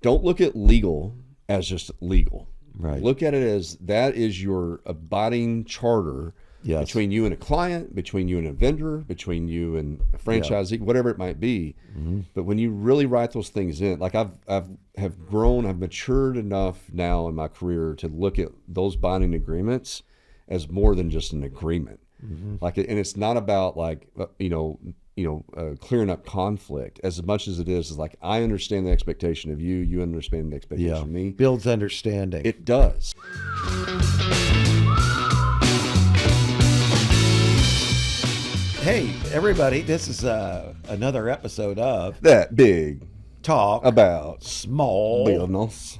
don't look at legal as just legal. Right. Look at it as that is your abiding charter between you and a client, between you and a vendor, between you and a franchisee, whatever it might be. Mm-hmm. But when you really write those things in, like I've matured enough now in my career to look at those binding agreements as more than just an agreement. Mm-hmm. And it's not about clearing up conflict as much as it is like, I understand the expectation of you, you understand the expectation of me. Builds understanding. It does. Hey, everybody, this is another episode of That Big Talk About Small Business.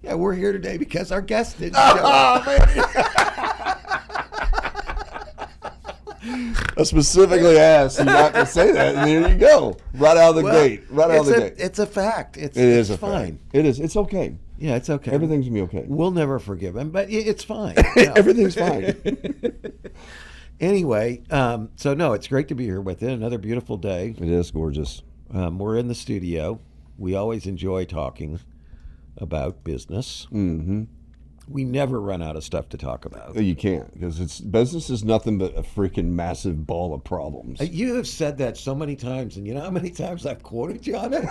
Yeah, we're here today because our guest didn't show up. I specifically asked you not to say that, and there you go. Right out of the gate. It's a fact. It's fine. Fact. It is. It's okay. Yeah, it's okay. Everything's going to be okay. We'll never forgive him, but it's fine. Everything's fine. Anyway, it's great to be here with you. Another beautiful day. It is gorgeous. We're in the studio. We always enjoy talking about business. Mm-hmm. We never run out of stuff to talk about. You can't, because business is nothing but a freaking massive ball of problems. You have said that so many times, and you know how many times I've quoted you on it?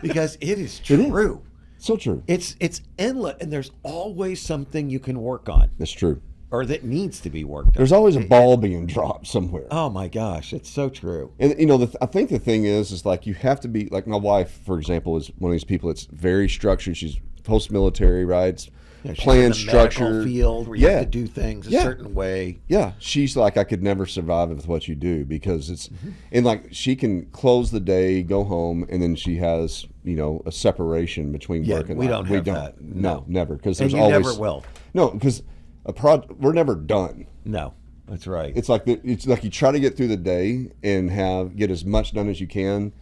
Because it is true. It is. So true. It's endless, and there's always something you can work on. That's true. Or that needs to be worked on. There's always a ball being dropped somewhere. Oh my gosh, it's so true. And I think the thing is like you have to be, like my wife, for example, is one of these people that's very structured. She's post-military, right? Plan structure field where you have to do things a certain way. Yeah, she's like, I could never survive with what you do, because it's and like she can close the day, go home, and then she has a separation betwing work and life. We don't have that. No, never, because there's and you always never will. No, because we're never done. No, that's right. It's like you try to get through the day and get as much done as you can.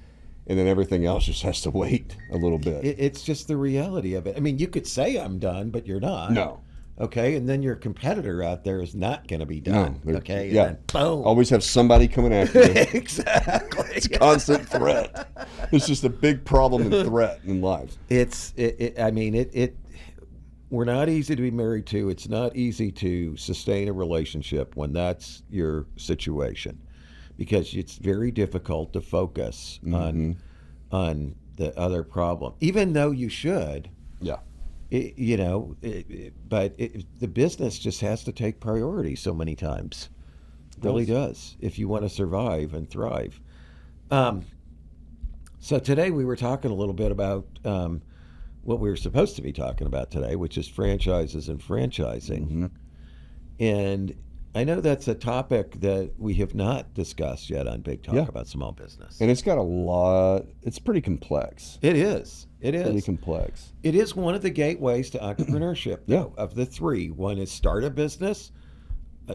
And then everything else just has to wait a little bit. It's just the reality of it. I mean, you could say I'm done, but you're not. No. Okay, and then your competitor out there is not going to be done. No, okay, and yeah. then boom. Always have somebody coming after you. Exactly. It's a constant threat. It's just a big problem and threat in life. We're not easy to be married to. It's not easy to sustain a relationship when that's your situation, because it's very difficult to focus on the other problem, even though you should. Yeah. The business just has to take priority so many times. It really does, if you want to survive and thrive. So today we were talking a little bit about what we were supposed to be talking about today, which is franchises and franchising. Mm-hmm. And I know that's a topic that we have not discussed yet on Big Talk about small business. And it's got a lot, it's pretty complex. It is. Pretty complex. It is one of the gateways to entrepreneurship, though, of the three. One is start a business.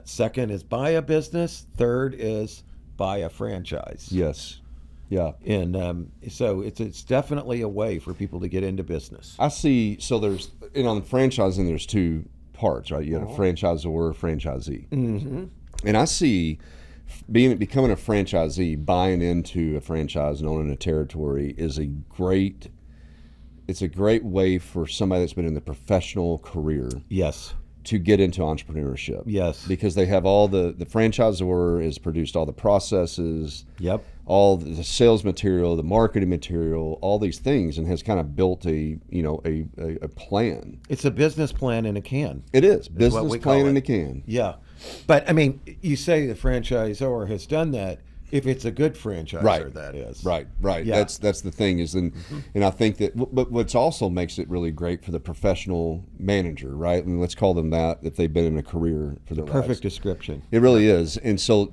Second is buy a business. Third is buy a franchise. Yes. Yeah. And so it's definitely a way for people to get into business. I see. So on franchising, there's two parts, right? You have a franchisor or a franchisee. Mm-hmm. And I see becoming a franchisee, buying into a franchise and owning a territory is a great way for somebody that's been in the professional career. Yes. To get into entrepreneurship. Yes. Because they have all the franchisor has produced all the processes. Yep. All the sales material, the marketing material, all these things, and has kind of built a plan. It's a business plan in a can. It is. Business plan in a can. Yeah. But I mean, you say the franchisor has done that. If it's a good franchisor, that is. Right. Yeah. That's the thing is, and I think that, but what's also makes it really great for the professional manager, right? I mean, let's call them that if they've been in a career for their lives. Perfect description. It really is. And so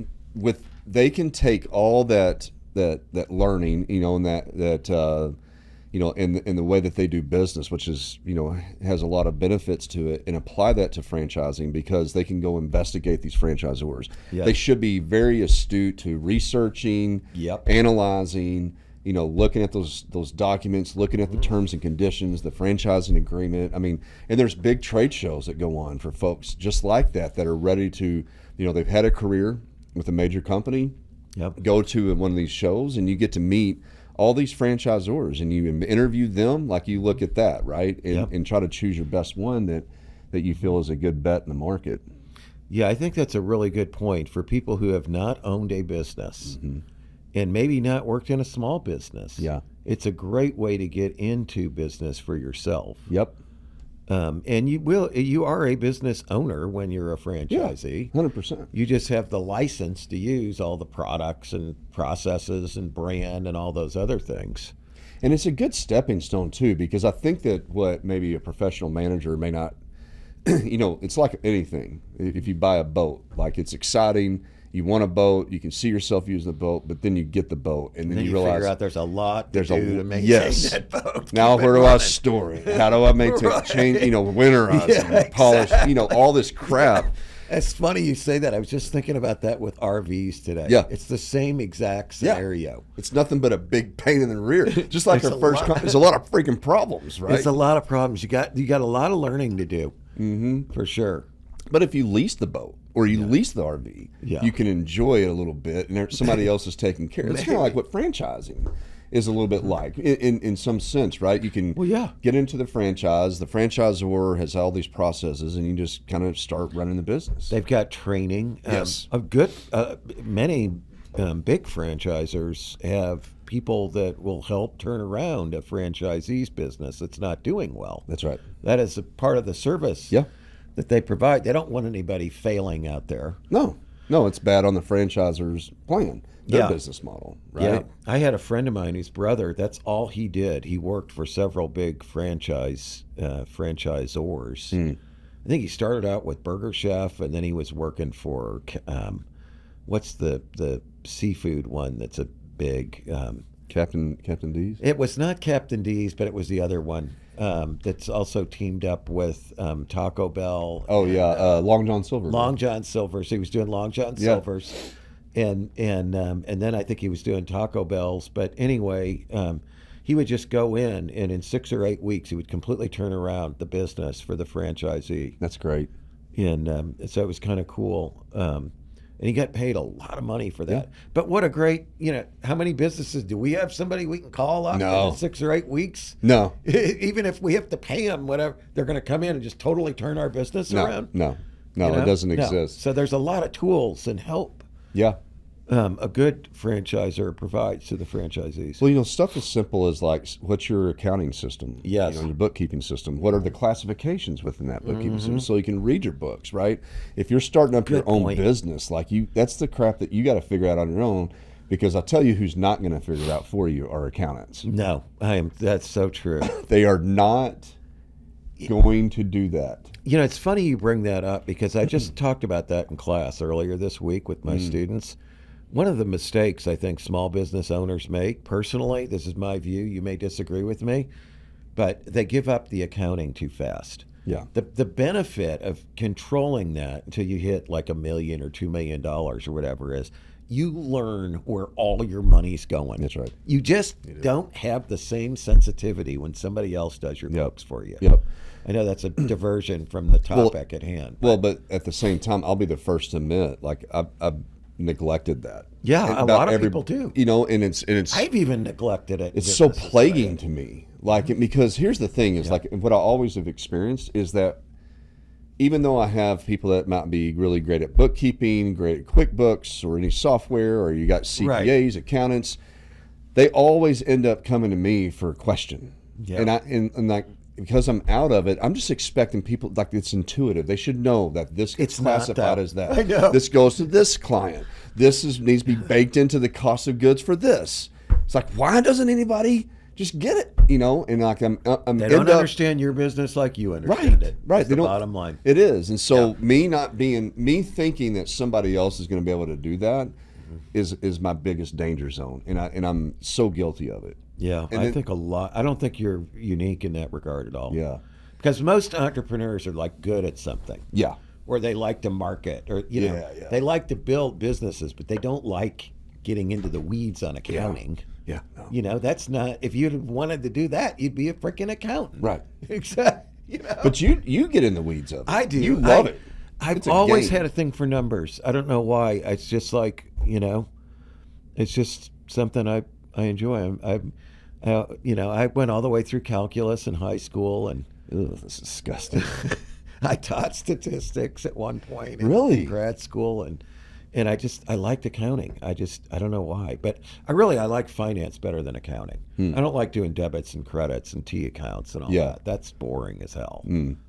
they can take all that learning, and that in the way that they do business, which is, has a lot of benefits to it, and apply that to franchising, because they can go investigate these franchisors. Yes. They should be very astute to researching, analyzing, looking at those documents, looking at the terms and conditions, the franchising agreement. I mean, and there's big trade shows that go on for folks just like that are ready to, they've had a career with a major company. Yep. Go to one of these shows, and you get to meet all these franchisors, and you interview them, like you look at that, right? And, Yep. and try to choose your best one that you feel is a good bet in the market. Yeah, I think that's a really good point for people who have not owned a business and maybe not worked in a small business. Yeah. It's a great way to get into business for yourself. Yep. And you are a business owner when you're a franchisee. 100%. You just have the license to use all the products and processes and brand and all those other things. And it's a good stepping stone too, because I think that what maybe a professional manager may not, it's like anything. If you buy a boat, like it's exciting, you want a boat, you can see yourself using the boat, but then you get the boat, and then you realize figure out there's a lot to do to maintain that boat. Now where do I store it? How do I maintain change? Winterize, polish, all this crap. It's funny you say that. I was just thinking about that with RVs today. Yeah. It's the same exact scenario. It's nothing but a big pain in the rear. Just like our first there's a lot of freaking problems, right? It's a lot of problems. You got a lot of learning to do. For sure. But if you lease the boat or you lease the RV, you can enjoy it a little bit, and somebody else is taking care. It's kind of like what franchising is a little bit like in some sense, right? You can get into the franchise. The franchisor has all these processes, and you just kind of start running the business. They've got training. Yes. Many big franchisors have people that will help turn around a franchisee's business that's not doing well. That's right. That is a part of the service that they provide. They don't want anybody failing out there. No, it's bad on the franchisor's plan, their business model, right? Yeah. I had a friend of mine whose brother, that's all he did. He worked for several big franchisors. I think he started out with Burger Chef, and then he was working for, what's the seafood one that's a big... Captain D's? It was not Captain D's, but it was the other one that's also teamed up with Taco Bell. Oh, yeah, Long John Silver. Long John Silver's. He was doing Long John Silver's. And then I think he was doing Taco Bell's. But anyway, he would just go in, and in 6 or 8 weeks, he would completely turn around the business for the franchisee. That's great. And so it was kind of cool. And he got paid a lot of money for that. But what a great, how many businesses do we have? Somebody we can call up in 6 or 8 weeks? No. Even if we have to pay them, whatever, they're going to come in and just totally turn our business around? No, it doesn't exist. So there's a lot of tools and help. Yeah. A good franchisor provides to the franchisees. Well, stuff as simple as like, what's your accounting system? Yes. Your bookkeeping system. What are the classifications within that bookkeeping system? So you can read your books, right? If you're starting up your own business, that's the crap that you got to figure out on your own. Because I'll tell you who's not going to figure it out for you are accountants. No, that's so true. They are not going to do that. It's funny you bring that up, because I just talked about that in class earlier this week with my students. One of the mistakes I think small business owners make, personally, this is my view, you may disagree with me, but they give up the accounting too fast. Yeah. The benefit of controlling that until you hit like $1 million or $2 million or whatever is, you learn where all your money's going. That's right. You just don't have the same sensitivity when somebody else does your books for you. Yep. I know that's a diversion from the topic at hand. But at the same time, I'll be the first to admit, like I've neglected that. Yeah, a lot of people do. And it's I've even neglected it. It's so plaguing to me. Because here's the thing is like what I always have experienced is that even though I have people that might be really great at bookkeeping, great at QuickBooks or any software, or you got CPAs, accountants, they always end up coming to me for a question. Yeah. And like, because I'm out of it, I'm just expecting people, like, it's intuitive. They should know that this gets classified as that. I know. This goes to this client. This needs to be baked into the cost of goods for this. It's like, why doesn't anybody just get it? And like they don't understand your business like you understand it. Right. That's the bottom line. It is. And so me thinking that somebody else is going to be able to do that is my biggest danger zone. And I'm so guilty of it. Yeah, I think a lot. I don't think you're unique in that regard at all. Yeah. Because most entrepreneurs are like good at something. Yeah. Or they like to market, or they like to build businesses, but they don't like getting into the weeds on accounting. Yeah. No. That's not, if you wanted to do that, you'd be a freaking accountant. Right. Exactly. But you get in the weeds of it. I do. You love it. I've always had a thing for numbers. I don't know why. It's just like, it's just something I enjoy them. I went all the way through calculus in high school, and Ugh, that's disgusting. I taught statistics at one point Really? in grad school, and I liked accounting. I don't know why, but I like finance better than accounting. I don't like doing debits and credits and T accounts and all Yeah. that. That's boring as hell.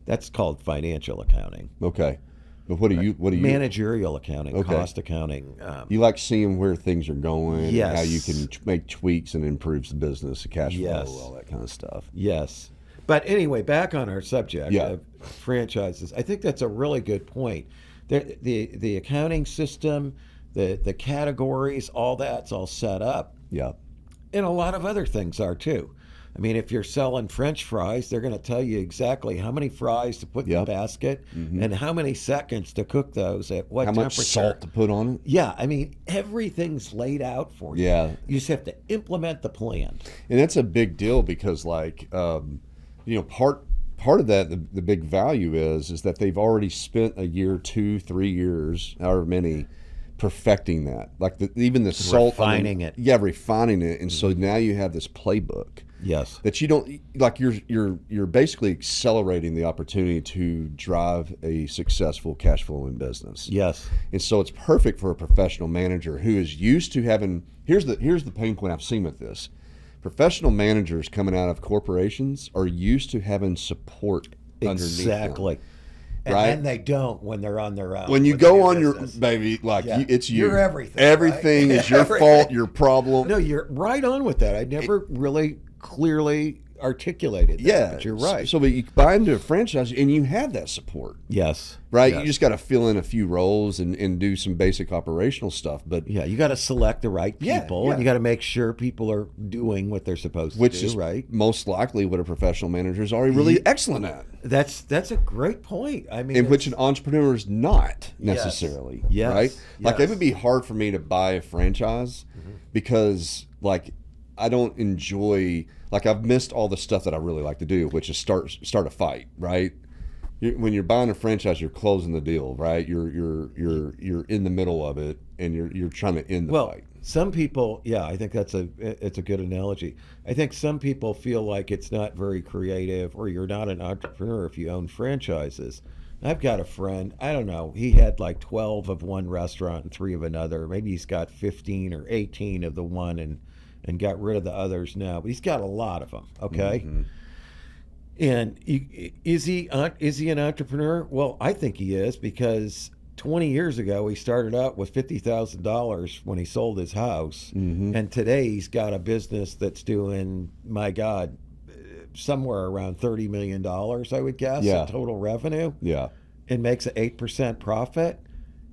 That's called financial accounting. Okay. But what do you Managerial accounting, Okay. cost accounting. you like seeing where things are going, and how you Yes. can make tweaks and improves the business, the cash flow, Yes. all that kind of stuff. Yes. But anyway, back on our subject Yeah. of franchises, I think that's a really good point. The accounting system, the categories, all that's all set up, Yeah. and a lot of other things are too. I mean, if you're selling French fries, they're going to tell you exactly how many fries to put in the Yep. basket and how many seconds to cook those at what How temperature. much salt to put on it? Yeah, I mean, everything's laid out for you. Yeah. You just have to implement the plan. And that's a big deal because, like, part of that, the big value is that they've already spent a year, 2, 3 years, however many, perfecting that. Like even the salt, Refining it. Yeah, refining it, and so now you have this playbook Yes. that you don't like. You're basically accelerating the opportunity to drive a successful cash flowing business. Yes. And so it's perfect for a professional manager who is used to having. Here's the pain point I've seen with this. Professional managers coming out of corporations are used to having support underneath them. Exactly. And Right? then they don't when they're on their own. When you with go their on your business. baby, like Yeah. it's you. You're everything, Everything right? is your fault, your problem. No, you're right on with that. I never really clearly articulated that, Yeah, but you're right. So, but you buy into a franchise and you have that support, Yes. right? Yes. You just got to fill in a few roles and do some basic operational stuff. But Yeah, you got to select the right Yeah, people, yeah. and you got to make sure people are doing what they're supposed which to do, is right? most likely what a professional manager is already really excellent at, That's a great point. I mean, in which it's- an entrepreneur is not Yes. necessarily, Yes. right? Like Yes. it would be hard for me to buy a franchise because, like, I don't enjoy. Like I've missed all the stuff that I really like to do, which is start a fight, right? When you're buying a franchise, you're closing the deal, right? You're in the middle of it, and you're trying to end the well, fight. some people, yeah, I think it's a good analogy. I think some people feel like it's not very creative, or you're not an entrepreneur if you own franchises. I've got a friend, I don't know, he had like 12 of one restaurant and 3 of another. Maybe he's got 15 or 18 of the one and got rid of the others now, but he's got a lot of them. Okay, and is he an entrepreneur? Well, I think he is, because 20 years ago he started out with $50,000 when he sold his house, and today he's got a business that's doing, my God, somewhere around $30 million, I would guess, Yeah. in total revenue, Yeah, and makes an 8% profit.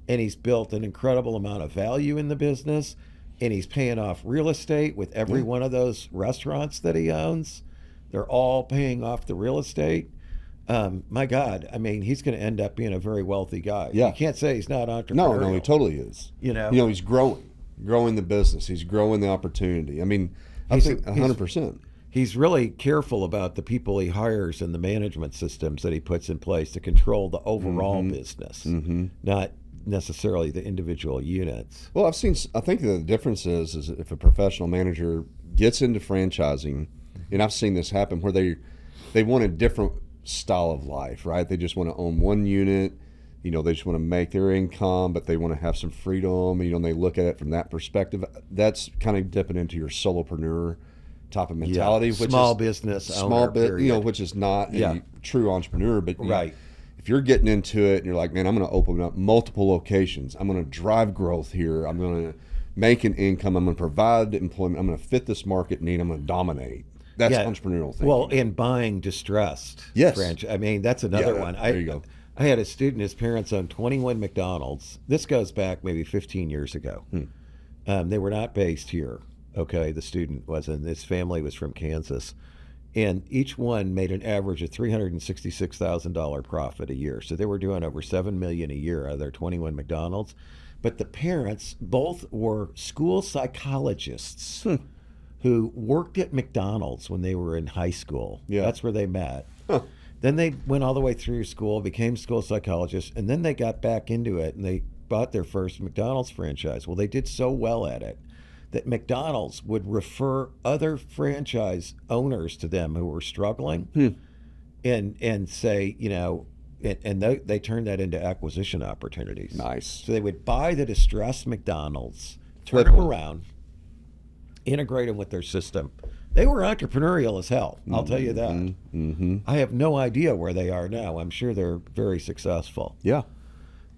And he's built an incredible amount of value in the business, and he's paying off real estate with every one of those restaurants that he owns. They're all paying off the real estate. My God, I mean, he's going to end up being a very wealthy guy. Yeah. You can't say he's not entrepreneurial. no, he totally is. You know? He's growing the business. He's growing the opportunity. I mean, I He's- think 100%. He's really careful about the people he hires and the management systems that he puts in place to control the overall business, not necessarily the individual units. Well, I think the difference is if a professional manager gets into franchising, and I've seen this happen where they want a different style of life, right? They just want to own one unit, they just want to make their income, but they want to have some freedom, and they look at it from that perspective. That's kind of dipping into your solopreneur type of mentality, Yeah, which small is business small owner, bit, period. which is not Yeah. a true entrepreneur, but Right. if you're getting into it and you're like, man, I'm going to open up multiple locations, I'm going to drive growth here, I'm going to make an income, I'm going to provide employment, I'm going to fit this market need, I'm going to dominate. That's entrepreneurial thinking. Well, and buying distressed. Yes. I mean, that's another Yeah, one. there you go. I had a student, his parents owned 21 McDonald's. This goes back maybe 15 years ago. They were not based here. Okay, the student was, and his family was from Kansas. And each one made an average of $366,000 profit a year. So they were doing over $7 million a year out of their 21 McDonald's. But the parents both were school psychologists who worked at McDonald's when they were in high school. Yeah. That's where they met. Then they went all the way through school, became school psychologists, and then they got back into it and they bought their first McDonald's franchise. Well, they did so well at it that McDonald's would refer other franchise owners to them who were struggling, and say, and they turned that into acquisition opportunities. Nice. So they would buy the distressed McDonald's, turn Flip them them. around, integrate them with their system. They were entrepreneurial as hell, I'll tell you that. Mm-hmm. I have no idea where they are now. I'm sure they're very successful. Yeah.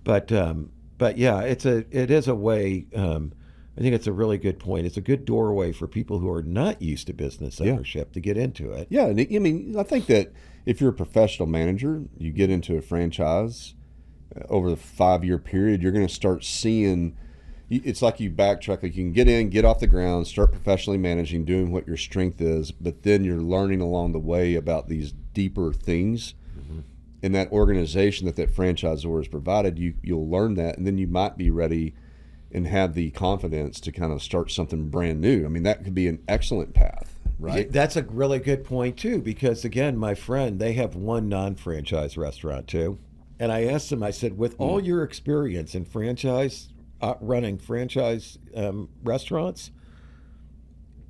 But yeah, it is a way. I think it's a really good point. It's a good doorway for people who are not used to business ownership to get into it. Yeah, and I mean, I think that if you're a professional manager, you get into a franchise over the 5-year period, you're going to start seeing. It's like you backtrack. Like you can get in, get off the ground, start professionally managing, doing what your strength is, but then you're learning along the way about these deeper things. In that organization that franchisor has provided, you'll learn that, and then you might be ready and have the confidence to kind of start something brand new. I mean, that could be an excellent path, right? That's a really good point too, because again, my friend, they have one non-franchise restaurant too, and I asked him, I said, with all your experience in running franchise restaurants,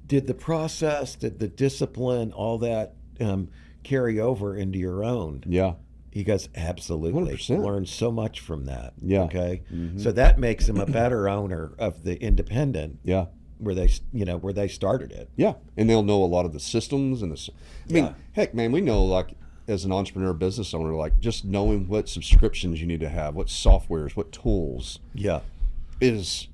did the process, did the discipline, all that carry over into your own? Yeah. He goes, absolutely. 100%. Learned so much from that. Yeah. Okay. So that makes him a better owner of the independent. Yeah. Where they started it. Yeah. And they'll know a lot of the systems and I mean, heck, man, we know, like, as an entrepreneur business owner, like just knowing what subscriptions you need to have, what softwares, what tools. Yeah. Is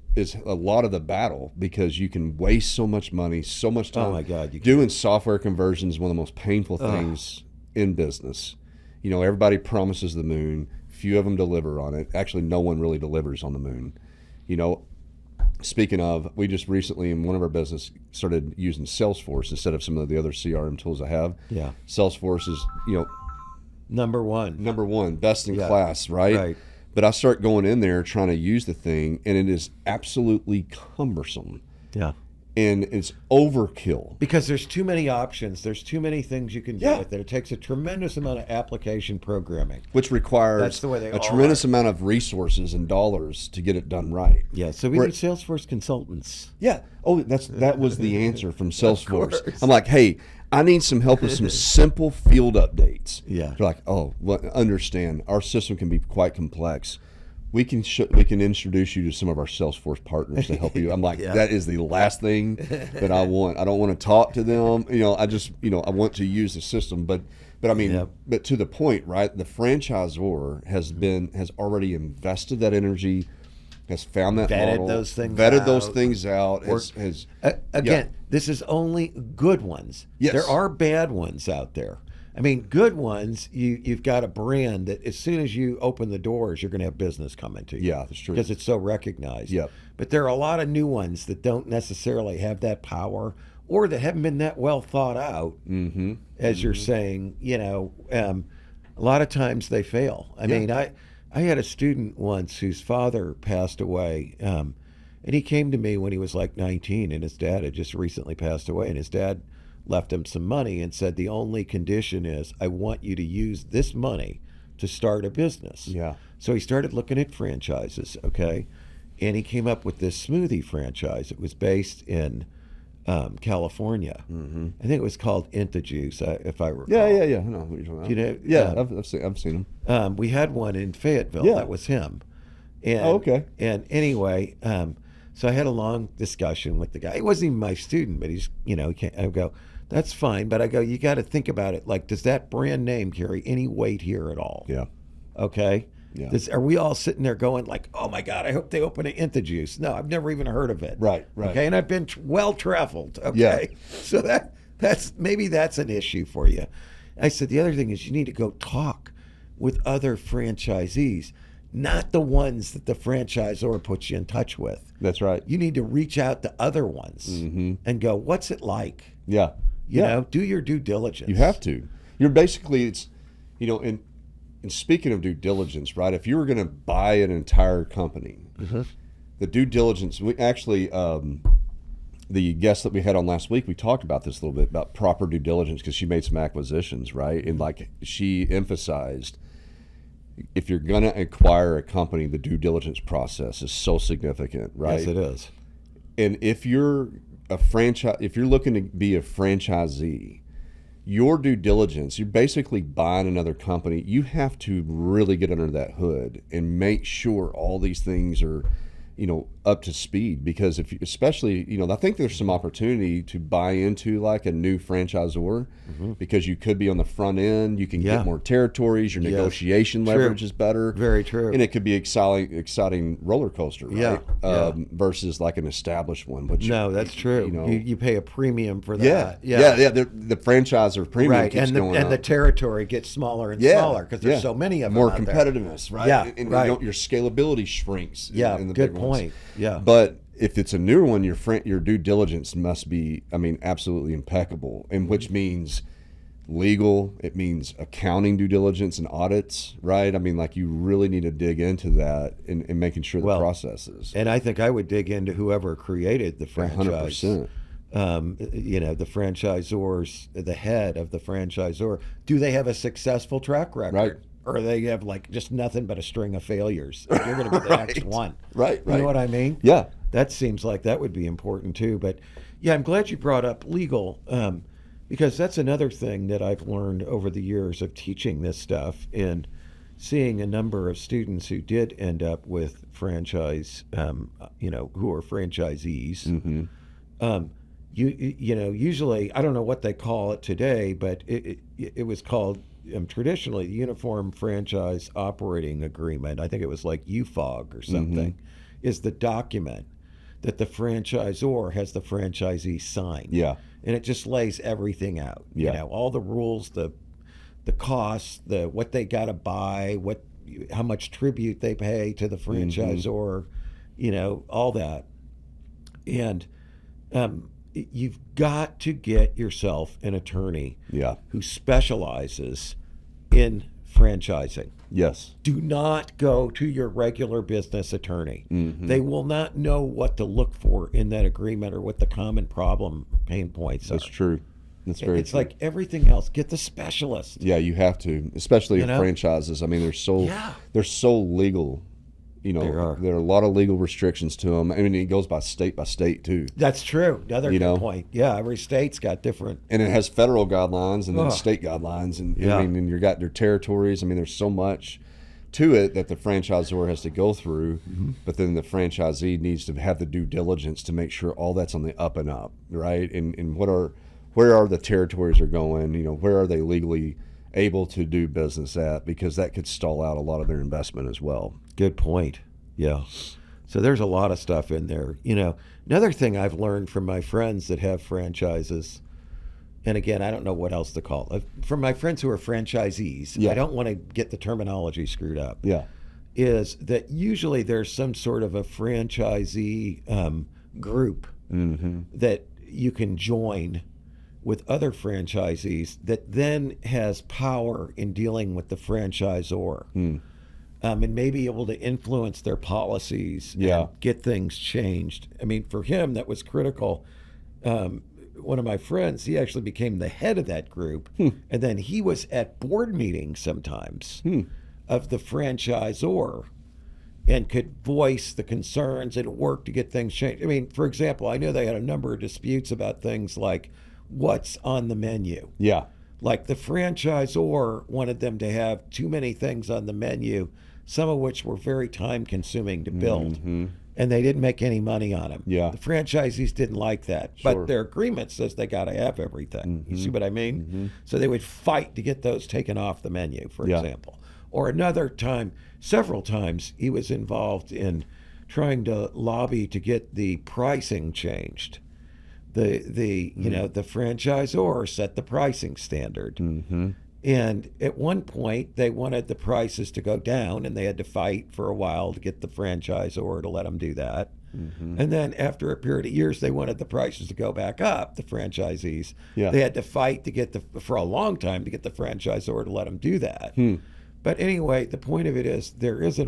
a lot of the battle, because you can waste so much money, so much time. Oh my God. Doing software conversion is one of the most painful things in business. Everybody promises the moon. Few of them deliver on it. Actually, no one really delivers on the moon. Speaking of, we just recently in one of our business started using Salesforce instead of some of the other CRM tools I have. Yeah. Salesforce is, Number one, best in class, right? Right. But I start going in there trying to use the thing, and it is absolutely cumbersome. Yeah. And it's overkill. Because there's too many options. There's too many things you can do with it. It takes a tremendous amount of application programming. Which requires That's the way they a all tremendous amount of resources and dollars to get it done right. Yeah, so we need Salesforce consultants. Yeah. Oh, that was the answer from Salesforce. course. I'm like, hey, I need some help with some simple field updates. Yeah. They're like, oh, well, understand. Our system can be quite complex. We can introduce you to some of our Salesforce partners to help you. I'm like, that is the last thing that I want. I don't want to talk to them. I just, I want to use the system. But I mean, but to the point, right? The franchisor has already invested that energy, has found that Vetted model, those things out. Again, this is only good ones. Yes. There are bad ones out there. I mean, good ones, you've got a brand that as soon as you open the doors, you're going to have business coming to you. Yeah, that's true. Because it's so recognized. Yep. But there are a lot of new ones that don't necessarily have that power, or that haven't been that well thought out, as you're saying. A lot of times they fail. I mean, I had a student once whose father passed away, and he came to me when he was like 19, and his dad had just recently passed away, and his dad left him some money and said, the only condition is I want you to use this money to start a business. Yeah. So he started looking at franchises, okay? And he came up with this smoothie franchise. It was based in California. I think it was called Inta Juice, if I recall. Yeah. I know what you're talking about. Yeah, I've seen them. We had one in Fayetteville. Yeah. That was him. And, okay. And anyway, so I had a long discussion with the guy. He wasn't even my student, but he's, I go, that's fine. But I go, you got to think about it. Like, does that brand name carry any weight here at all? Yeah. Okay. Yeah. Are we all sitting there going like, oh my God, I hope they open an Inta Juice? No, I've never even heard of it. Right. Okay. And I've been well traveled. Okay. Yeah. So that's an issue for you. I said, the other thing is you need to go talk with other franchisees, not the ones that the franchisor puts you in touch with. That's right. You need to reach out to other ones and go, what's it like? Yeah. You know, do your due diligence. You have to. You're basically, and speaking of due diligence, right? If you were going to buy an entire company, the due diligence, we actually, the guest that we had on last week, we talked about this a little bit, about proper due diligence, because she made some acquisitions, right? And like she emphasized, if you're going to acquire a company, the due diligence process is so significant, right? Yes, it is. And if you're if you're looking to be a franchisee, your due diligence, you're basically buying another company. You have to really get under that hood and make sure all these things are, up to speed. Because if you, especially, I think there's some opportunity to buy into like a new franchisor, because you could be on the front end. You can get more territories. Your negotiation leverage is better. Very true. And it could be exciting roller coaster, right? Versus like an established one. Which that's true. You pay a premium for that. Yeah. The franchisor premium keeps going up. And the territory gets smaller and smaller because there's so many of them. More out competitiveness, right? Yeah, and right. Your scalability shrinks. Yeah, in the good big point. Ones. Yeah. But if it's a new one, your due diligence must be, absolutely impeccable, and which means legal. It means accounting due diligence and audits, right? Like you really need to dig into that and making sure the processes. And I think I would dig into whoever created the franchise. 100%. The franchisors, the head of the franchisor, do they have a successful track record? Right. Or they have like just nothing but a string of failures. You're going to be the next one. Right. You know what I mean? Yeah. That seems like that would be important too. But yeah, I'm glad you brought up legal, because that's another thing that I've learned over the years of teaching this stuff and seeing a number of students who did end up with franchise, who are franchisees. Mm-hmm. Usually, I don't know what they call it today, but it was called traditionally the Uniform Franchise Operating Agreement. I think it was like UFOG or something, is the document that the franchisor has the franchisee sign. Yeah. And it just lays everything out. Yeah. All the rules, the costs, what they got to buy, how much tribute they pay to the franchisor, all that. And you've got to get yourself an attorney who specializes in franchising. Yes. Do not go to your regular business attorney. They will not know what to look for in that agreement or what the common pain points are. That's true. That's very It's true. like everything else. Get the specialist. Yeah, you have to, especially in franchises. They're so legal. There are a lot of legal restrictions to them. It goes by state too. That's true. Another good point. Yeah, every state's got different. And it has federal guidelines and then state guidelines, and and you got their territories. There's so much to it that the franchisor has to go through, but then the franchisee needs to have the due diligence to make sure all that's on the up and up, right? And where are the territories are going? Where are they legally able to do business at? Because that could stall out a lot of their investment as well. Good point. Yeah. So there's a lot of stuff in there. Another thing I've learned from my friends that have franchises, and again, I don't know what else to call it, from my friends who are franchisees, I don't want to get the terminology screwed up, is that usually there's some sort of a franchisee group that you can join with other franchisees that then has power in dealing with the franchisor. And may be able to influence their policies and get things changed. For him, that was critical. One of my friends, he actually became the head of that group, and then he was at board meetings sometimes of the franchisor and could voice the concerns and work to get things changed. For example, I know they had a number of disputes about things like what's on the menu. Yeah. Like the franchisor wanted them to have too many things on the menu, some of which were very time consuming to build, and they didn't make any money on them. Yeah. The franchisees didn't like that, but their agreement says they got to have everything. You see what I mean? So they would fight to get those taken off the menu, for example. Or another time, several times, he was involved in trying to lobby to get the pricing changed. The franchisor set the pricing standard. And at one point, they wanted the prices to go down, and they had to fight for a while to get the franchisor to let them do that. And then after a period of years, they wanted the prices to go back up, the franchisees. They had to fight for a long time to get the franchisor to let them do that. But anyway, the point of it is there is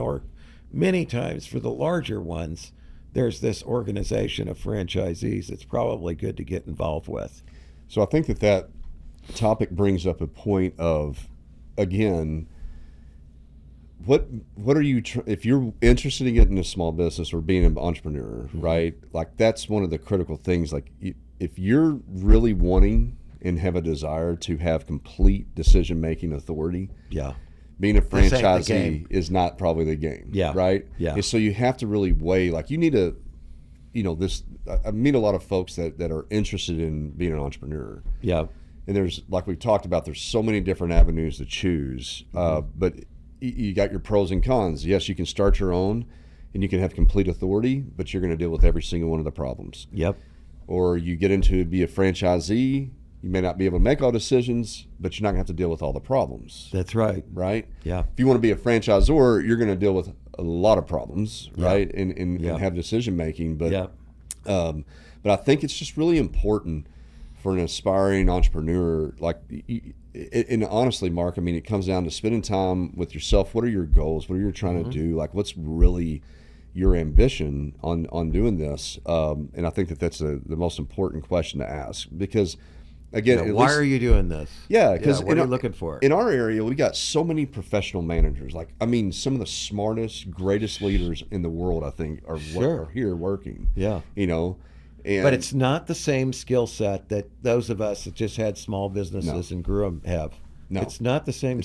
many times for the larger ones, there's this organization of franchisees that's probably good to get involved with. So I think that topic brings up a point of, again, what are you if you're interested in getting a small business or being an entrepreneur, right? Like that's one of the critical things. Like if you're really wanting and have a desire to have complete decision making authority, Yeah. being a This ain't the franchisee game. is not probably the game. Yeah. Right. Yeah. And so you have to really weigh. Like you need to, this. I meet a lot of folks that are interested in being an entrepreneur. Yeah. And there's, like we talked about, there's so many different avenues to choose. But you got your pros and cons. Yes, you can start your own and you can have complete authority, but you're going to deal with every single one of the problems. Yep. Or you get into be a franchisee, you may not be able to make all decisions, but you're not going to have to deal with all the problems. That's right. Right? Yeah. If you want to be a franchisor, you're going to deal with a lot of problems, right? And have decision making. But Yeah. but I think it's just really important for an aspiring entrepreneur, like, and honestly, Mark, I mean, it comes down to spending time with yourself. What are your goals? What are you trying to do? Like, what's really your ambition on doing this? And I think that's the most important question to ask, because, again, Why are you doing this? Yeah, because what are you looking for? In our area, we got so many professional managers. Like, I mean, some of the smartest, greatest leaders in the world, I think, are here working. Yeah. And But it's not the same skill set that those of us that just had small businesses and grew them have. No. It's not the same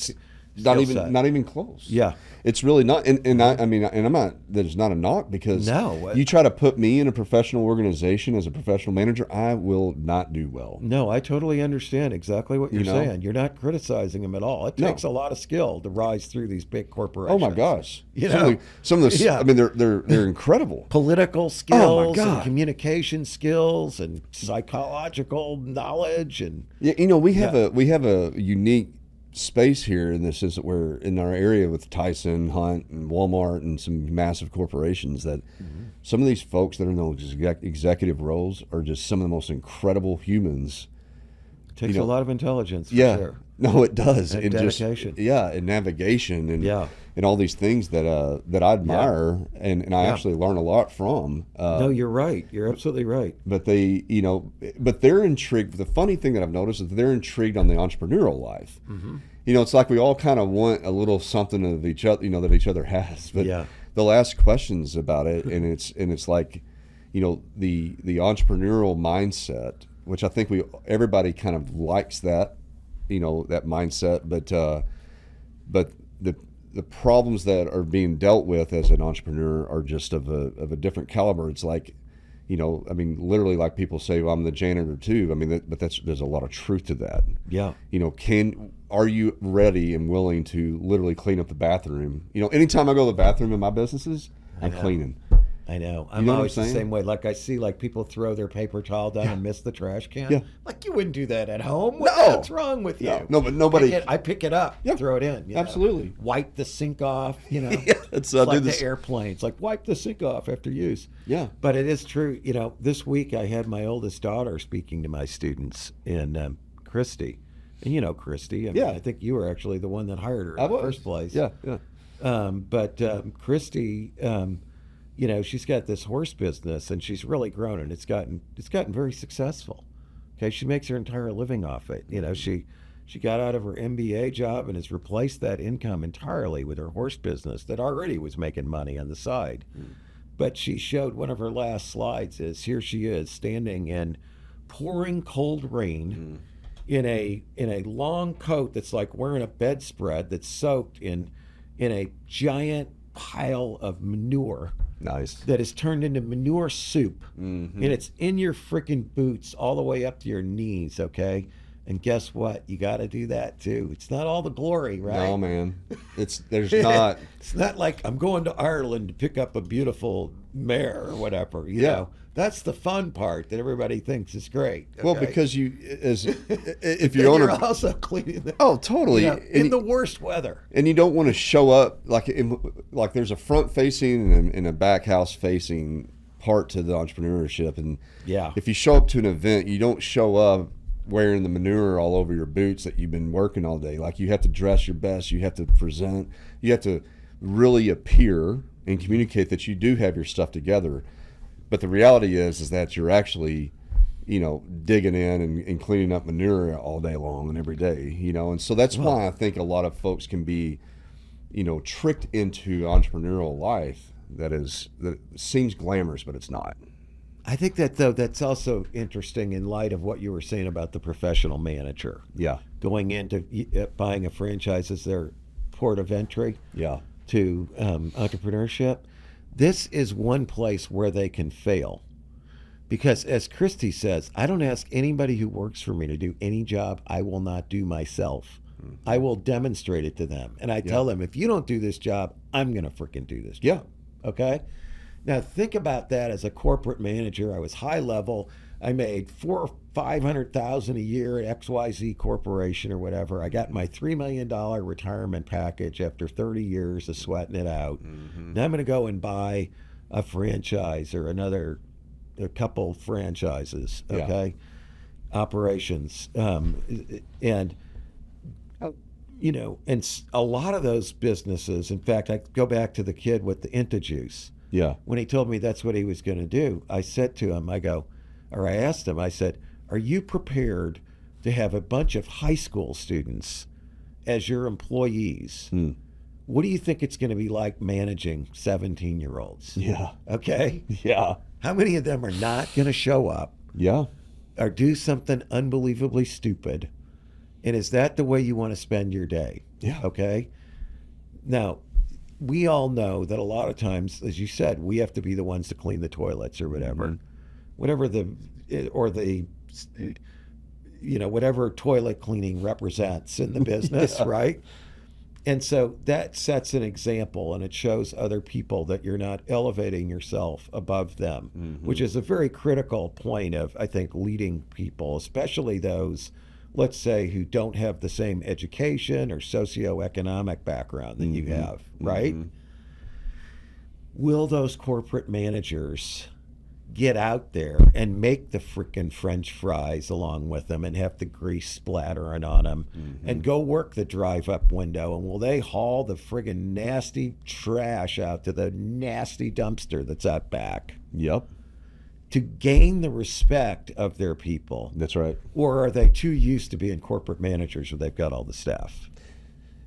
not skill set. even close. Yeah. It's really not. And I mean, and I'm not. There's not a knock, because you try to put me in a professional organization as a professional manager, I will not do well. No, I totally understand exactly what you're saying. You're not criticizing them at all. It takes a lot of skill to rise through these big corporations. Oh my gosh! Some of the. I mean, they're incredible. Political skills, and communication skills, and psychological knowledge, and we have a unique space here in the sense that we're in our area with Tyson, Hunt, and Walmart, and some massive corporations that some of these folks that are in those executive roles are just some of the most incredible humans. It takes a lot of intelligence. For Yeah, sure. no, it does. And dedication. And navigation, and all these things that I admire, and I actually learn a lot from. No, you're right. You're absolutely right. But but they're intrigued. The funny thing that I've noticed is that they're intrigued on the entrepreneurial life. It's like we all kind of want a little something of each other, that each other has. But they'll ask questions about it, and it's like, the entrepreneurial mindset, which I think everybody kind of likes that, that mindset. But the problems that are being dealt with as an entrepreneur are just of a different caliber. It's like, I mean, literally, like people say, well, I'm the janitor too. I mean, there's a lot of truth to that. Yeah. Are you ready and willing to literally clean up the bathroom? Anytime I go to the bathroom in my businesses, I'm cleaning. I know. I'm always the same way. Like I see people throw their paper towel down and miss the trash can. Yeah. Like you wouldn't do that at home. What's wrong with you? No, but nobody. I pick it up, throw it in. Absolutely. Wipe the sink off. It's like the airplanes. Like wipe the sink off after use. Yeah. But it is true. This week I had my oldest daughter speaking to my students in Christy. And Christy. I mean, I think you were actually the one that hired her in the first place. Yeah. But Christy. She's got this horse business, and she's really grown, and it's gotten very successful. Okay, she makes her entire living off it. She got out of her MBA job and has replaced that income entirely with her horse business that already was making money on the side. But she showed one of her last slides is here she is standing in pouring cold rain in a long coat that's like wearing a bedspread that's soaked in a giant pile of manure. Nice. That is turned into manure soup, and it's in your freaking boots all the way up to your knees, okay? And guess what? You got to do that too. It's not all the glory, right? No, man. There's not. It's not like I'm going to Ireland to pick up a beautiful mare or whatever. You know, that's the fun part that everybody thinks is great. Okay? Well, because if you you're also cleaning the, totally in the worst weather, and you don't want to show up like there's a front facing and a back house facing part to the entrepreneurship, and if you show up to an event, you don't show up wearing the manure all over your boots that you've been working all day. Like, you have to dress your best, you have to present, you have to really appear and communicate that you do have your stuff together. But the reality is that you're actually, digging in and cleaning up manure all day long and every day, and so that's why I think a lot of folks can be, tricked into entrepreneurial life that seems glamorous, but it's not. I think that, though, that's also interesting in light of what you were saying about the professional manager. Yeah. Going into buying a franchise as their port of entry Yeah. to entrepreneurship. This is one place where they can fail. Because as Christy says, I don't ask anybody who works for me to do any job I will not do myself. I will demonstrate it to them. And I tell them, if you don't do this job, I'm going to freaking do this job. Okay? Now, think about that as a corporate manager. I was high level. I made $400,000 or $500,000 a year at XYZ Corporation or whatever. I got my $3 million retirement package after 30 years of sweating it out. Now I'm going to go and buy a franchise or a couple franchises, okay? Operations. And a lot of those businesses, in fact, I go back to the kid with the Inta juice. Yeah. When he told me that's what he was going to do, I said to him, I asked him, I said, are you prepared to have a bunch of high school students as your employees? What do you think it's going to be like managing 17-year-olds? Yeah. Okay? Yeah. How many of them are not going to show up? Yeah. Or do something unbelievably stupid? And is that the way you want to spend your day? Yeah. Okay? Now, we all know that a lot of times, as you said, we have to be the ones to clean the toilets or whatever. Whatever whatever toilet cleaning represents in the business, right? And so that sets an example, and it shows other people that you're not elevating yourself above them, which is a very critical point of, I think, leading people, especially those, let's say, who don't have the same education or socioeconomic background that you have, right? Will those corporate managers get out there and make the frickin' French fries along with them and have the grease splattering on them and go work the drive-up window? And will they haul the friggin' nasty trash out to the nasty dumpster that's out back? Yep. To gain the respect of their people? That's right. Or are they too used to being corporate managers where they've got all the staff?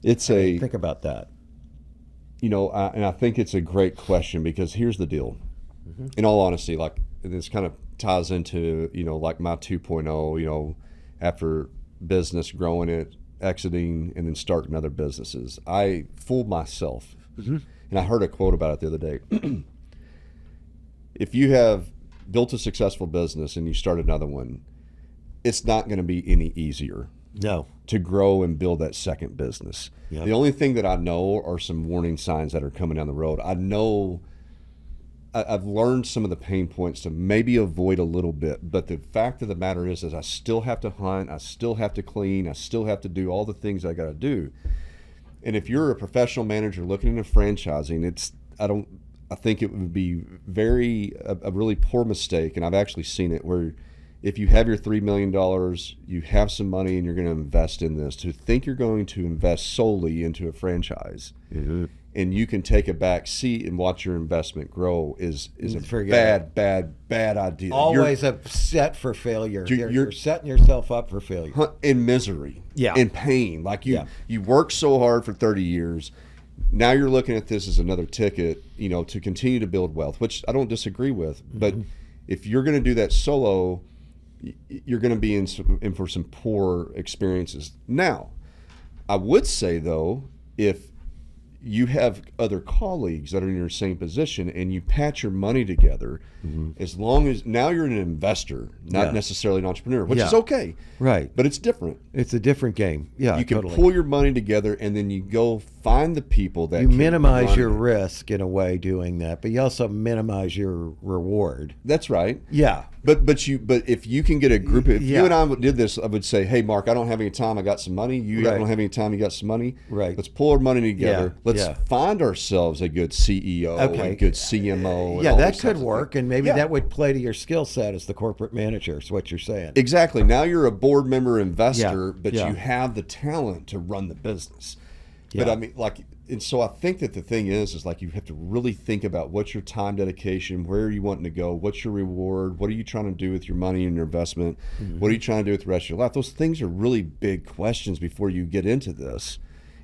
Think about that. And I think it's a great question, because here's the deal. In all honesty, like, this kind of ties into, like my 2.0, after business, growing it, exiting, and then starting other businesses. I fooled myself. And I heard a quote about it the other day. If you have built a successful business and you start another one, it's not going to be any easier. No. To grow and build that second business. Yep. The only thing that I know are some warning signs that are coming down the road. I know I've learned some of the pain points to maybe avoid a little bit, but the fact of the matter is I still have to hunt, I still have to clean, I still have to do all the things I got to do. And if you're a professional manager looking into franchising, I think it would be a really poor mistake, and I've actually seen it, where if you have your $3 million, you have some money and you're going to invest in this, to think you're going to invest solely into a franchise, and you can take a back seat and watch your investment grow is a bad idea. Always a set for failure. You're setting yourself up for failure. In misery, in pain. Like you worked so hard for 30 years. Now you're looking at this as another ticket, to continue to build wealth, which I don't disagree with. But if you're going to do that solo, you're going to be in for some poor experiences. Now, I would say, though, if you have other colleagues that are in your same position and you patch your money together, as long as now you're an investor, not necessarily an entrepreneur, which is okay. Right. But it's different. It's a different game. Yeah, you can pull your money together, and then you go find the people that you minimize your risk in a way doing that, but you also minimize your reward. That's right. Yeah. But if you can get a group, if you and I did this, I would say, hey, Mark, I don't have any time, I got some money. You don't have any time, you got some money. Right. Let's pull our money together. Let's find ourselves a good CEO, a good CMO. Yeah, that could work, and maybe that would play to your skill set as the corporate manager, is what you're saying. Exactly. Now you're a board member investor, but you have the talent to run the business. But I mean, and so I think that the thing is like, you have to really think about what's your time dedication, where are you wanting to go, what's your reward, what are you trying to do with your money and your investment, what are you trying to do with the rest of your life? Those things are really big questions before you get into this.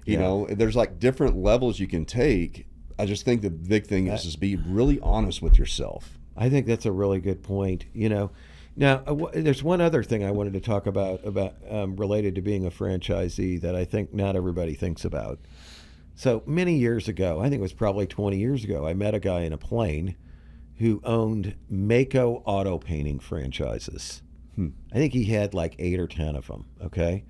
You know, there's like different levels you can take. I just think the big thing is just be really honest with yourself. I think that's a really good point. You know, now there's one other thing I wanted to talk about related to being a franchisee that I think not everybody thinks about. So many years ago, I think it was probably 20 years ago, I met a guy in a plane who owned Mako auto painting franchises. I think he had like 8 or 10 of them. Okay,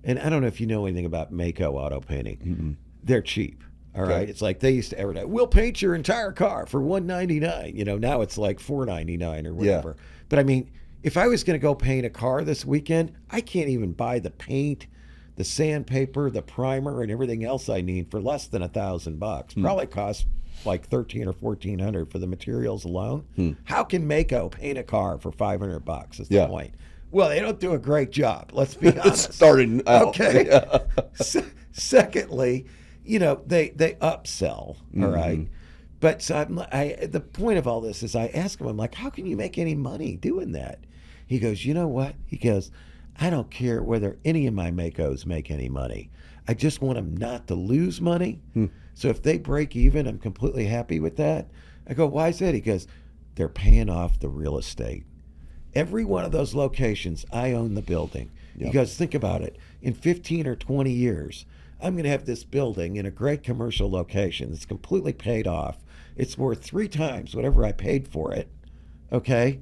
and I don't know if you know anything about Mako auto painting. They're cheap. All right, it's like they used to advertise, we'll paint your entire car for $199. You know, now it's like $499 or whatever. But I mean, if I was going to go paint a car this weekend, I can't even buy the paint, the sandpaper, the primer, and everything else I need for less than $1,000. Probably costs like $1,300 or $1,400 for the materials alone. How can Mako paint a car for $500? Is the point? Well, they don't do a great job. Let's be honest. Starting out. Okay. Secondly, you know, they upsell. All right. But so the point of all this is I ask him, I'm like, how can you make any money doing that? He goes, you know what? He goes, I don't care whether any of my Makos make any money. I just want them not to lose money. So if they break even, I'm completely happy with that. I go, why is that? He goes, they're paying off the real estate. Every one of those locations, I own the building. He goes, think about it. In 15 or 20 years, I'm going to have this building in a great commercial location that's completely paid off. It's worth 3 times whatever I paid for it. Okay?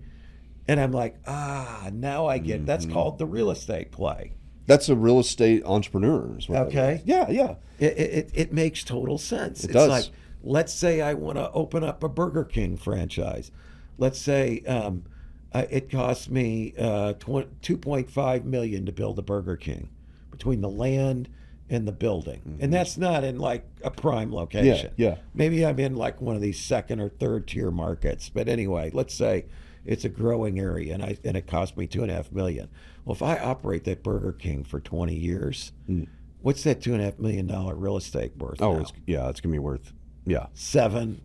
And I'm like, now I get it. That's called the real estate play. That's a real estate entrepreneur. Okay. Yeah. It makes total sense. It's does. like, let's say I want to open up a Burger King franchise. Let's say it costs me $2.5 million to build a Burger King between the land and the building. And that's not in like a prime location. Yeah. Maybe I'm in like one of these 2nd or 3rd tier markets. But anyway, let's say it's a growing area and it cost me $2.5 million. Well, if I operate that Burger King for 20 years, what's that $2.5 million real estate worth? Oh, now? it's gonna be worth 7,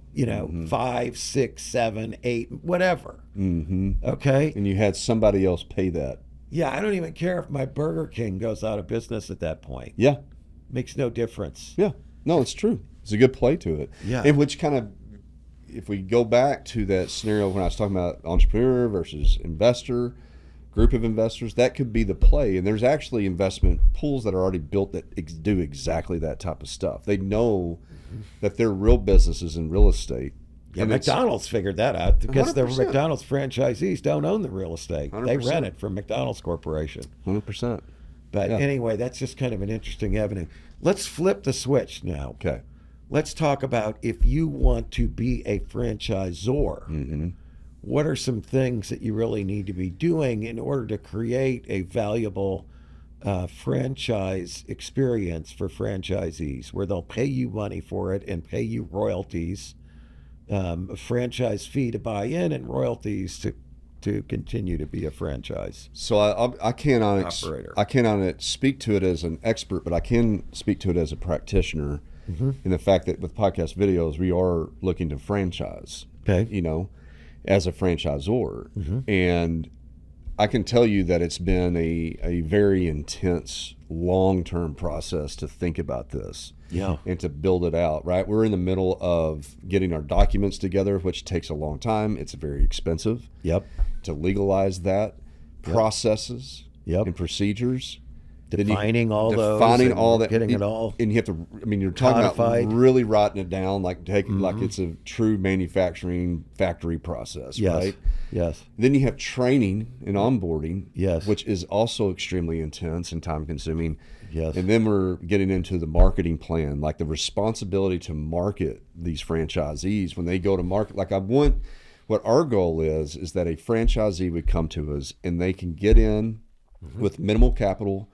5, 6, 7, 8, whatever. Okay. And you had somebody else pay that. Yeah, I don't even care if my Burger King goes out of business at that point. Yeah. Makes no difference. Yeah. No, it's true. It's a good play to it. Yeah. And which kind of, if we go back to that scenario when I was talking about entrepreneur versus investor, group of investors, that could be the play. And there's actually investment pools that are already built that do exactly that type of stuff. They know that they're real businesses in real estate. Yeah, and McDonald's figured that out because the 100%. McDonald's franchisees don't own the real estate. 100%. They rent it from McDonald's Corporation. 100%. But anyway, that's just kind of an interesting avenue. Let's flip the switch now. Okay. Let's talk about if you want to be a franchisor, what are some things that you really need to be doing in order to create a valuable franchise experience for franchisees where they'll pay you money for it and pay you royalties, a franchise fee to buy in and royalties to continue to be a franchise. So I cannot speak to it as an expert, but I can speak to it as a practitioner in the fact that with podcast videos, we are looking to franchise, as a franchisor. And I can tell you that it's been a very intense, long-term process to think about this. And to build it out, right? We're in the middle of getting our documents together, which takes a long time. It's very expensive. To legalize that, processes and procedures. Defining all those. Defining all that. Getting it all. And you have to, you're talking about really writing it down, like it's a true manufacturing factory process, right? Then you have training and onboarding, which is also extremely intense and time consuming. And then we're getting into the marketing plan, like the responsibility to market these franchisees when they go to market. Like what our goal is that a franchisee would come to us and they can get in with minimal capital,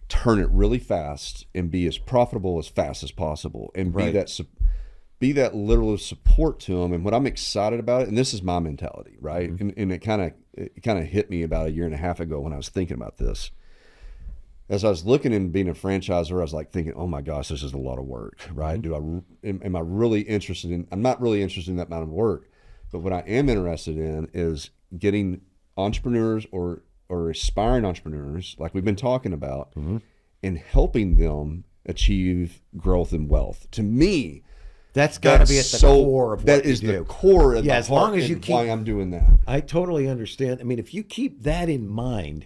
turn it really fast, and be as profitable as fast as possible, and be that literal support to them. And what I'm excited about it, and this is my mentality, right? And it kind of hit me about 1.5 years ago when I was thinking about this. As I was looking and being a franchisor, I was like thinking, oh my gosh, this is a lot of work, right? Am I really interested in? I'm not really interested in that amount of work, but what I am interested in is getting entrepreneurs or aspiring entrepreneurs, like we've been talking about, and helping them achieve growth and wealth. To me, That's got to be at the core of what that is you do. the core of Yeah, the as long heart as you and keep- why I'm doing that. I totally understand. I mean, if you keep that in mind,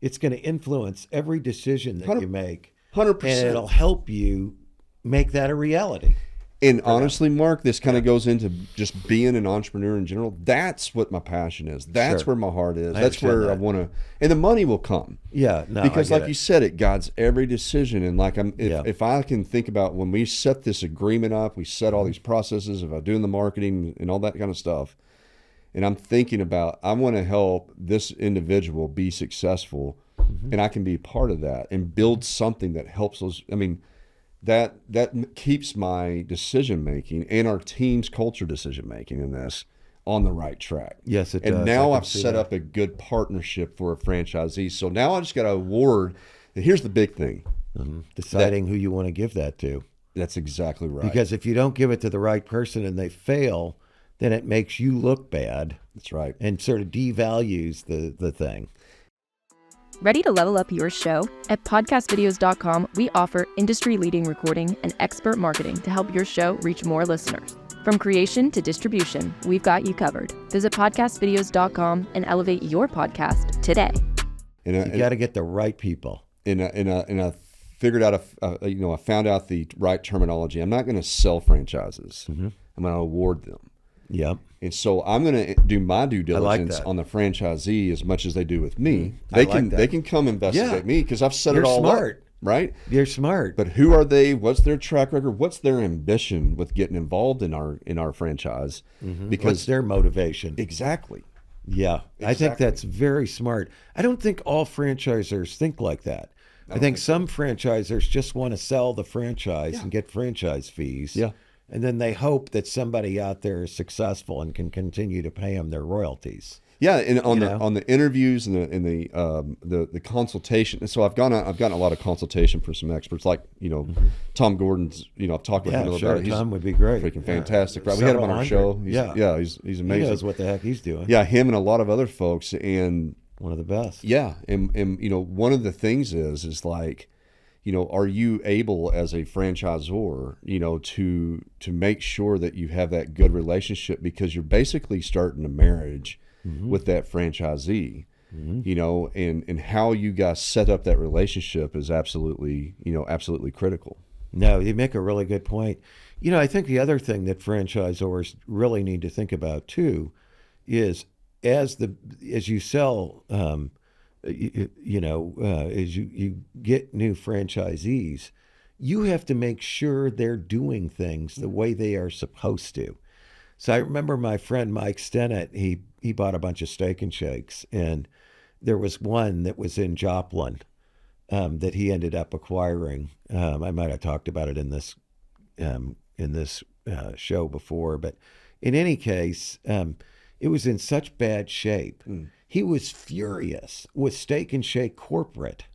it's going to influence every decision that you make. 100%. And it'll help you make that a reality. And honestly, Mark, this kind of goes into just being an entrepreneur in general. That's what my passion is. That's Sure. where my heart is. I That's understand where I that. want to, and the money will come. Yeah, no, Because I like get you it. said, it guides every decision. And like Yeah. if I can think about when we set this agreement up, we set all these processes about doing the marketing and all that kind of stuff. And I'm thinking about, I want to help this individual be successful, and I can be part of that and build something that helps those. I mean, that keeps my decision making and our team's culture decision making in this on the right track. Yes, it and does. now I can I've see set that. up a good partnership for a franchisee. So now I just got to award. And here's the big thing. Deciding who you want to give that to. That's exactly right. Because if you don't give it to the right person and they fail, then it makes you look bad that's right. and sort of devalues the thing. Ready to level up your show? At podcastvideos.com, we offer industry-leading recording and expert marketing to help your show reach more listeners. From creation to distribution, we've got you covered. Visit podcastvideos.com and elevate your podcast today. And You got to get the right people. and I figured out I found out the right terminology. I'm not going to sell franchises. I'm going to award them. Yep. And so I'm going to do my due diligence that. on the franchisee as much as they do with me. I They like can that. they can come investigate Yeah. me because I've set You're it all smart. up, right? You're smart. But who are they? What's their track record? What's their ambition with getting involved in our franchise? Because What's their motivation? exactly. Yeah, I think Exactly. that's very smart. I don't think all franchisers think like that. I think some franchisers just want to sell the franchise and get franchise fees. Yeah. And then they hope that somebody out there is successful and can continue to pay them their royalties. Yeah, and on You the know? on the interviews and the consultation. So I've gotten a lot of consultation for some experts, like Tom Gordon's. I've talked with him a Yeah, little sure. bit. He's Tom would be great. freaking fantastic, right? We had him on our show. He's He amazing. knows what the heck he's doing. Yeah, him and a lot of other folks, and One of the best. yeah, and one of the things is like, are you able as a franchisor, to make sure that you have that good relationship, because you're basically starting a marriage with that franchisee, and how you guys set up that relationship is absolutely critical. No, you make a really good point. I think the other thing that franchisors really need to think about too is as you sell, as you get new franchisees, you have to make sure they're doing things the way they are supposed to. So I remember my friend Mike Stennett, he bought a bunch of Steak and Shakes, and there was one that was in Joplin that he ended up acquiring. I might have talked about it in this show before, but in any case, it was in such bad shape. He was furious with Steak and Shake corporate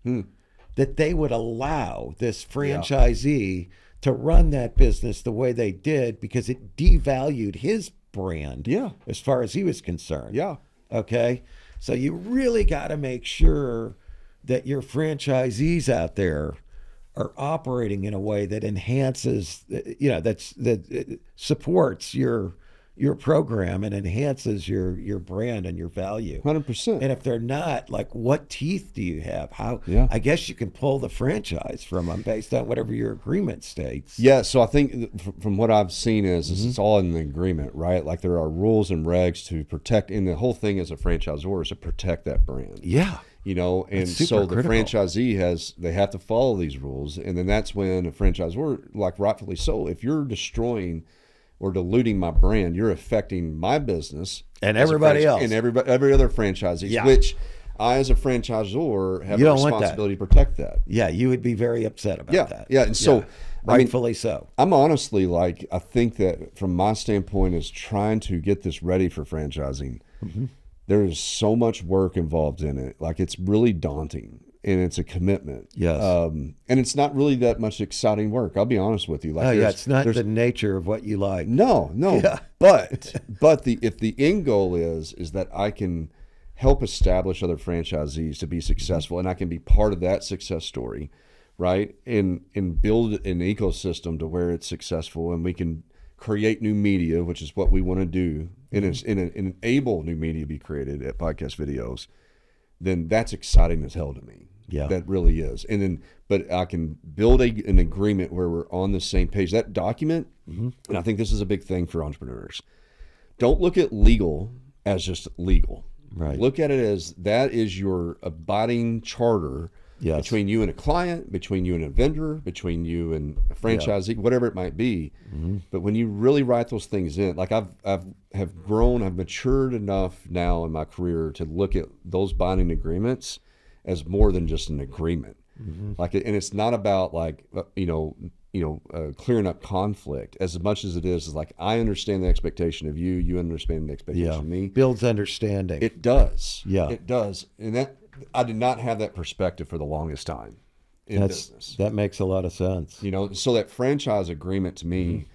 that they would allow this franchisee to run that business the way they did, because it devalued his brand as far as he was concerned. Yeah. Okay. So you really got to make sure that your franchisees out there are operating in a way that enhances, that supports your program and enhances your brand and your value. 100%. And if they're not, like, what teeth do you have? How? Yeah. I guess you can pull the franchise from them based on whatever your agreement states. Yeah, so I think from what I've seen is it's all in the agreement, right? Like there are rules and regs to protect, and the whole thing as a franchisor is to protect that brand. Yeah. And That's super so the critical. franchisee they have to follow these rules, and then that's when a franchisor, like rightfully so, if you're destroying or diluting my brand, you're affecting my business And as a everybody else. and every other franchisee, Yeah. which I, as a franchisor, have You a don't want that. responsibility to protect that. Yeah, you would be very upset about that. Yeah, and so, I mean, rightfully so. I'm honestly I think that from my standpoint is trying to get this ready for franchising. There is so much work involved in it. Like, it's really daunting, and it's a commitment. Yes. And it's not really that much exciting work. I'll be honest with you. Like, It's not the nature of what you like. no. Yeah. But if the end goal is that I can help establish other franchisees to be successful, and I can be part of that success story, right? And build an ecosystem to where it's successful, and we can create new media, which is what we want to do, and enable new media to be created at Podcast Videos, then that's exciting as hell to me. Yeah. That really is. And then, but I can build an agreement where we're on the same page. That document, and I think this is a big thing for entrepreneurs. Don't look at legal as just legal. Right. Look at it as that is your abiding charter between you and a client, between you and a vendor, between you and a franchisee, whatever it might be. But when you really write those things in, like I've matured enough now in my career to look at those binding agreements as more than just an agreement. Like, and it's not about like, clearing up conflict as much as it is like, I understand the expectation of you, you understand the expectation of me. Builds understanding. It does. Yeah. It does. And that, I did not have that perspective for the longest time in business. That makes a lot of sense. So that franchise agreement to me,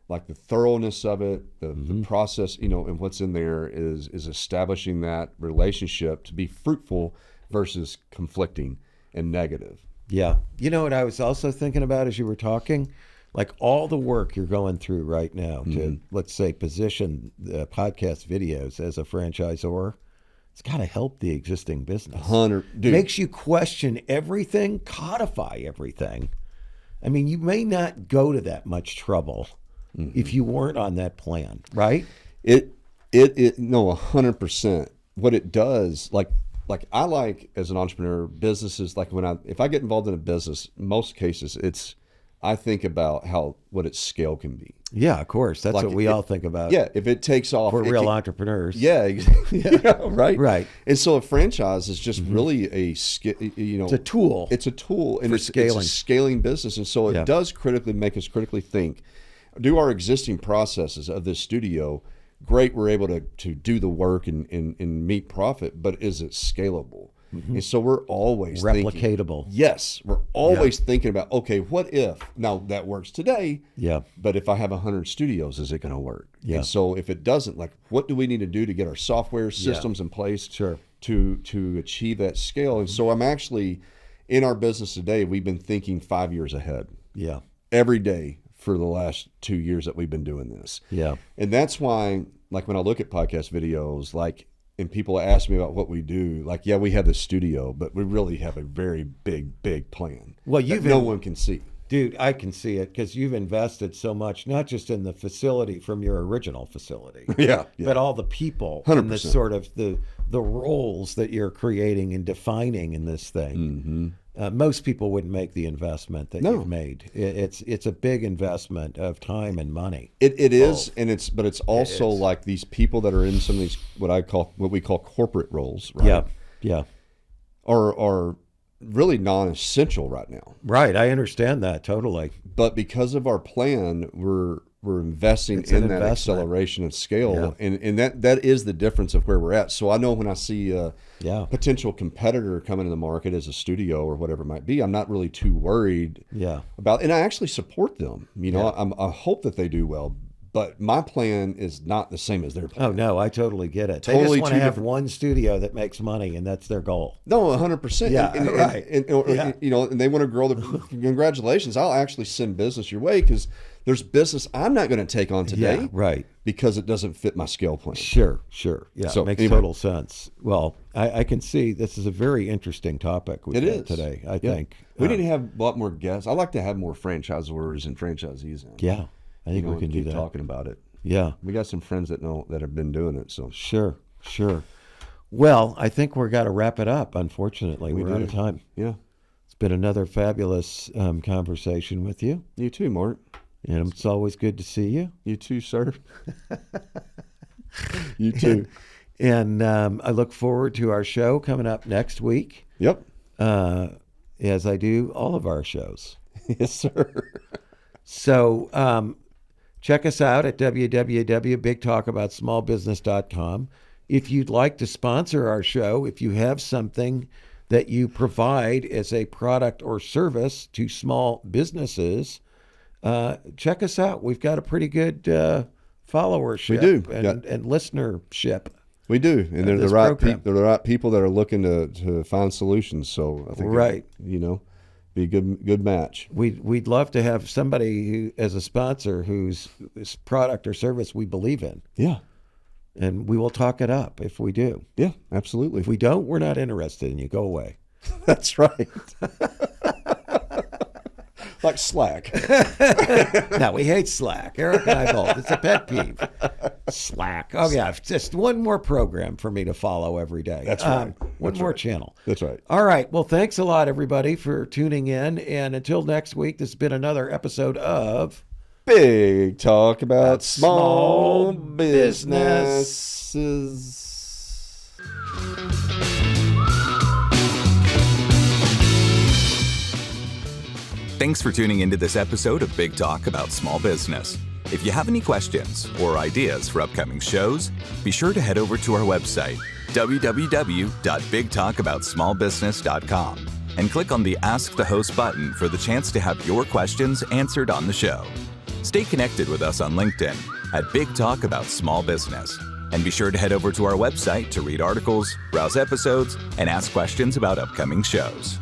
like the thoroughness of it, the process, and what's in there is establishing that relationship to be fruitful versus conflicting and negative. Yeah. You know what I was also thinking about as you were talking? Like all the work you're going through right now to, let's say, position the Podcast Videos as a franchisor, it's got to help the existing business. Dude. Makes you question everything, codify everything. I mean, you may not go to that much trouble if you weren't on that plan, right? No, 100%. What it does, like I like as an entrepreneur, businesses, like if I get involved in a business, most cases I think about what its scale can be. Yeah, of course. That's what we all think about. Yeah, if it takes off. We're real entrepreneurs. Yeah, right. Right. And so a franchise is just really it's a tool. It's a tool, and for it's scaling. a scaling business. And so it does make us critically think. Do our existing processes of this studio, great, we're able to do the work and meet profit, but is it scalable? And so we're always replicatable. Yes, we're always thinking about, okay, what if now that works today? Yeah. But if I have 100 studios, is it going to work? Yeah. And so if it doesn't, like, what do we need to do to get our software systems in place to achieve that scale? And so I'm actually in our business today. We've been thinking 5 years ahead. Yeah. Every day for the last 2 years that we've been doing this. Yeah. And that's why, like, when I look at Podcast Videos, like, and people ask me about what we do, like, yeah, we have this studio, but we really have a very big plan. Well, no one can see. Dude, I can see it because you've invested so much, not just in the facility from your original facility, but all the people 100%. And the sort of the roles that you're creating and defining in this thing. Most people wouldn't make the investment that you've made. It's a big investment of time and money. It is, but it's also like these people that are in some of these what we call corporate roles, right? Yeah. Are really non-essential right now. Right, I understand that totally. But because of our plan, we're investing in that acceleration and scale, and that is the difference of where we're at. So I know when I see a potential competitor come into the market as a studio or whatever it might be, I'm not really too worried about, and I actually support them. I hope that they do well. But my plan is not the same as their plan. Oh, no, I totally get it. Totally they just want to have one studio that makes money, and that's their goal. No, 100%. Yeah, right. And they want to grow congratulations. I'll actually send business your way because there's business I'm not going to take on today. Right. Because it doesn't fit my scale plan. Sure. Yeah, so, it makes total sense. Well, I can see this is a very interesting topic we've had today, I think. We need to have a lot more guests. I like to have more franchisors and franchisees in. Yeah. I think we can do that. Talking about it. Yeah. We got some friends that have been doing it. So Sure. Well, I think we're got to wrap it up, unfortunately. We're out of time. Yeah. It's been another fabulous conversation with you. You too, Mark. And it's always good to see you. You too, sir. You too. And I look forward to our show coming up next week. Yep. As I do all of our shows. Yes, sir. So check us out at www.bigtalkaboutsmallbusiness.com. If you'd like to sponsor our show, if you have something that you provide as a product or service to small businesses, check us out. We've got a pretty good followership We do. And listenership. We do, and they're the right program. They're the right people that are looking to find solutions. So I think Be a good match. We'd love to have somebody who, as a sponsor, whose product or service we believe in. Yeah. And we will talk it up if we do. Yeah, absolutely. If we don't, we're not interested in you. Go away. That's right. Like Slack. No, we hate Slack. Eric and I both. It's a pet peeve. Slack. Oh, yeah. Just one more program for me to follow every day. That's right. One That's more right. channel. That's right. All right. Well, thanks a lot, everybody, for tuning in. And until next week, this has been another episode of Big talk about small small businesses. Thanks for tuning into this episode of Big Talk About Small Business. If you have any questions or ideas for upcoming shows, be sure to head over to our website, www.bigtalkaboutsmallbusiness.com, and click on the Ask the Host button for the chance to have your questions answered on the show. Stay connected with us on LinkedIn at Big Talk About Small Business. And be sure to head over to our website to read articles, browse episodes, and ask questions about upcoming shows.